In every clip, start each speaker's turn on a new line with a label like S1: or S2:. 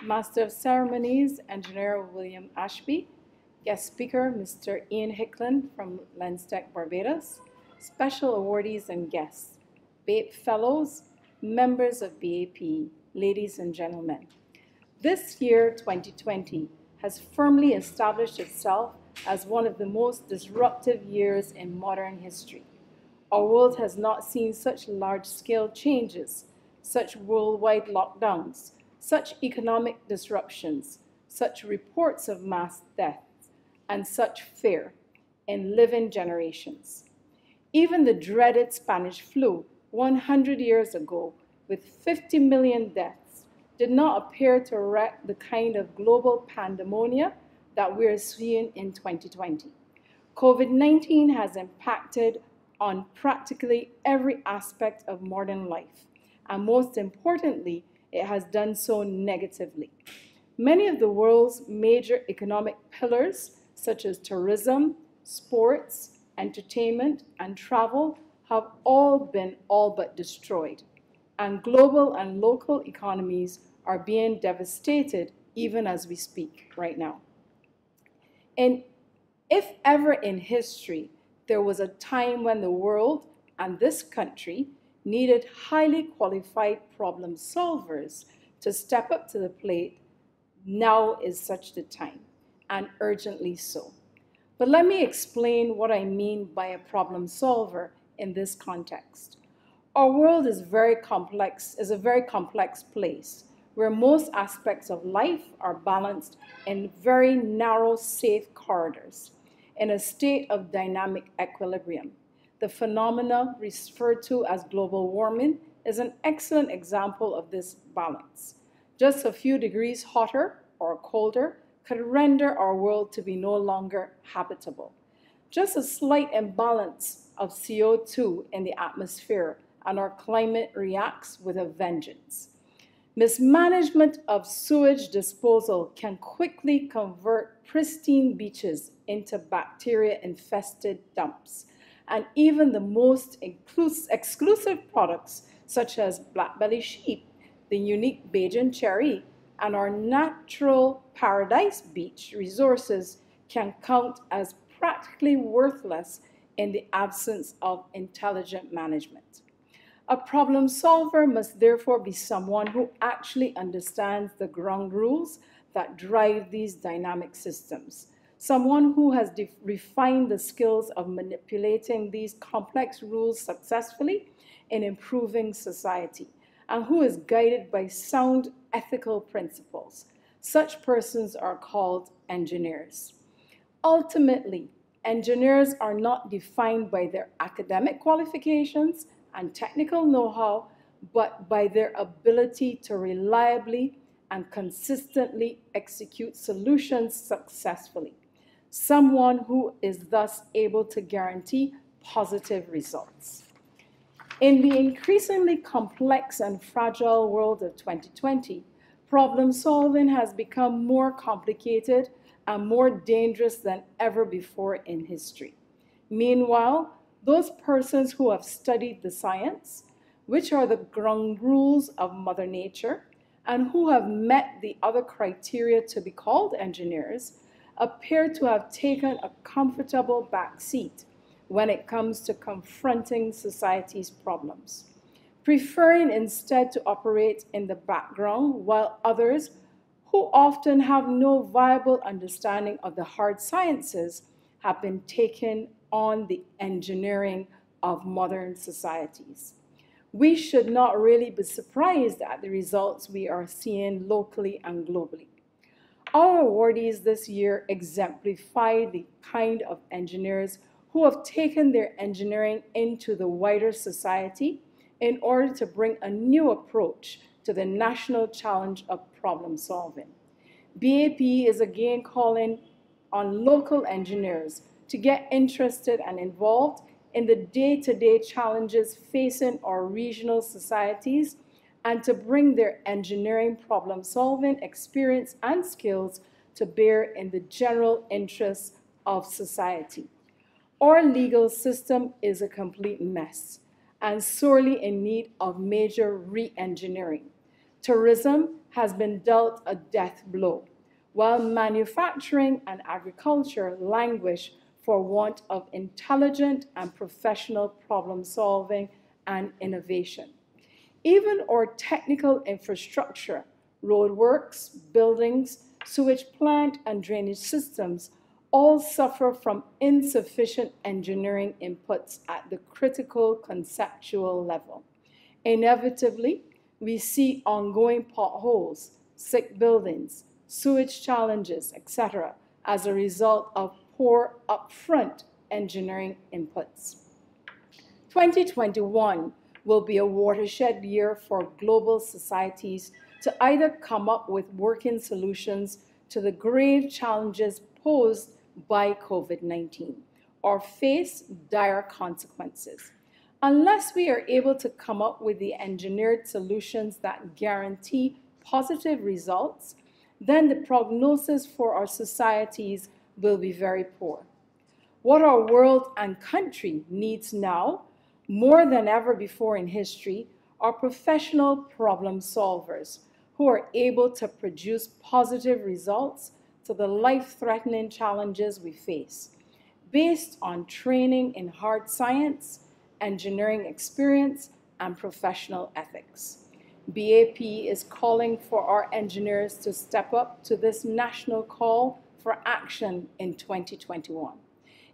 S1: Master of Ceremonies, Engineer William Ashby. Guest speaker, Mr. Ian Hicklin from Lenstech, Barbados. Special awardees and guests, BAPE Fellows, members of BAPE, ladies and gentlemen. This year, 2020, has firmly established itself as one of the most disruptive years in modern history. Our world has not seen such large-scale changes, such worldwide lockdowns, such economic disruptions, such reports of mass deaths, and such fear in living generations. Even the dreaded Spanish flu 100 years ago, with 50 million deaths, did not appear to wreak the kind of global pandemonium that we're seeing in 2020. COVID-19 has impacted on practically every aspect of modern life, and most importantly, it has done so negatively. Many of the world's major economic pillars, such as tourism, sports, entertainment, and travel, have all been all but destroyed, and global and local economies are being devastated even as we speak right now. And if ever in history there was a time when the world and this country needed highly qualified problem solvers to step up to the plate, now is such the time, and urgently so. But let me explain what I mean by a problem solver in this context. Our world is a very complex place where most aspects of life are balanced in very narrow, safe corridors in a state of dynamic equilibrium. The phenomena referred to as global warming is an excellent example of this balance. Just a few degrees hotter or colder could render our world to be no longer habitable. Just a slight imbalance of CO2 in the atmosphere and our climate reacts with a vengeance. Mismanagement of sewage disposal can quickly convert pristine beaches into bacteria-infested dumps, and even the most exclusive products such as blackbelly sheep, the unique Bajan cherry, and our natural paradise beach resources can count as practically worthless in the absence of intelligent management. A problem solver must therefore be someone who actually understands the ground rules that drive these dynamic systems, someone who has refined the skills of manipulating these complex rules successfully in improving society, and who is guided by sound ethical principles. Such persons are called engineers. Ultimately, engineers are not defined by their academic qualifications and technical know-how, but by their ability to reliably and consistently execute solutions successfully. Someone who is thus able to guarantee positive results. In the increasingly complex and fragile world of 2020, problem solving has become more complicated and more dangerous than ever before in history. Meanwhile, those persons who have studied the science, which are the ground rules of Mother Nature, and who have met the other criteria to be called engineers, appear to have taken a comfortable back seat when it comes to confronting society's problems, preferring instead to operate in the background, while others, who often have no viable understanding of the hard sciences, have been taking on the engineering of modern societies. We should not really be surprised at the results we are seeing locally and globally. Our awardees this year exemplify the kind of engineers who have taken their engineering into the wider society in order to bring a new approach to the national challenge of problem solving. BAPE is again calling on local engineers to get interested and involved in the day-to-day challenges facing our regional societies and to bring their engineering problem-solving experience and skills to bear in the general interests of society. Our legal system is a complete mess and sorely in need of major re-engineering. Tourism has been dealt a death blow, while manufacturing and agriculture languish for want of intelligent and professional problem solving and innovation. Even our technical infrastructure, roadworks, buildings, sewage plant, and drainage systems all suffer from insufficient engineering inputs at the critical conceptual level. Inevitably, we see ongoing potholes, sick buildings, sewage challenges, etc., as a result of poor upfront engineering inputs. 2021 will be a watershed year for global societies to either come up with working solutions to the grave challenges posed by COVID-19 or face dire consequences. Unless we are able to come up with the engineered solutions that guarantee positive results, then the prognosis for our societies will be very poor. What our world and country needs now, more than ever before in history, are professional problem solvers who are able to produce positive results to the life-threatening challenges we face, based on training in hard science, engineering experience, and professional ethics. BAPE is calling for our engineers to step up to this national call for action in 2021.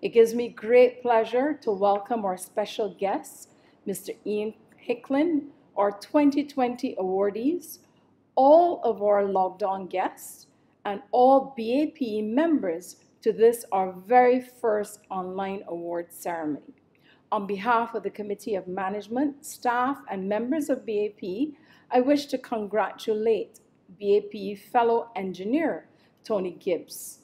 S1: It gives me great pleasure to welcome our special guests, Mr. Ian Hicklin, our 2020 awardees, all of our logged-on guests, and all BAPE members to this, our very first online award ceremony. On behalf of the Committee of Management, staff, and members of BAPE, I wish to congratulate BAPE fellow engineer Tony Gibbs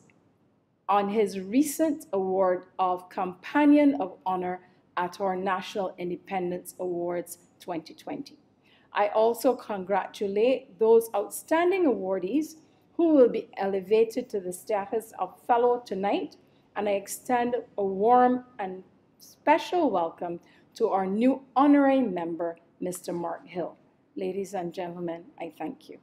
S1: on his recent award of Companion of Honor at our National Independence Awards 2020. I also congratulate those outstanding awardees who will be elevated to the status of fellow tonight, and I extend a warm and special welcome to our new honorary member, Mr. Mark Hill. Ladies and gentlemen, I thank you.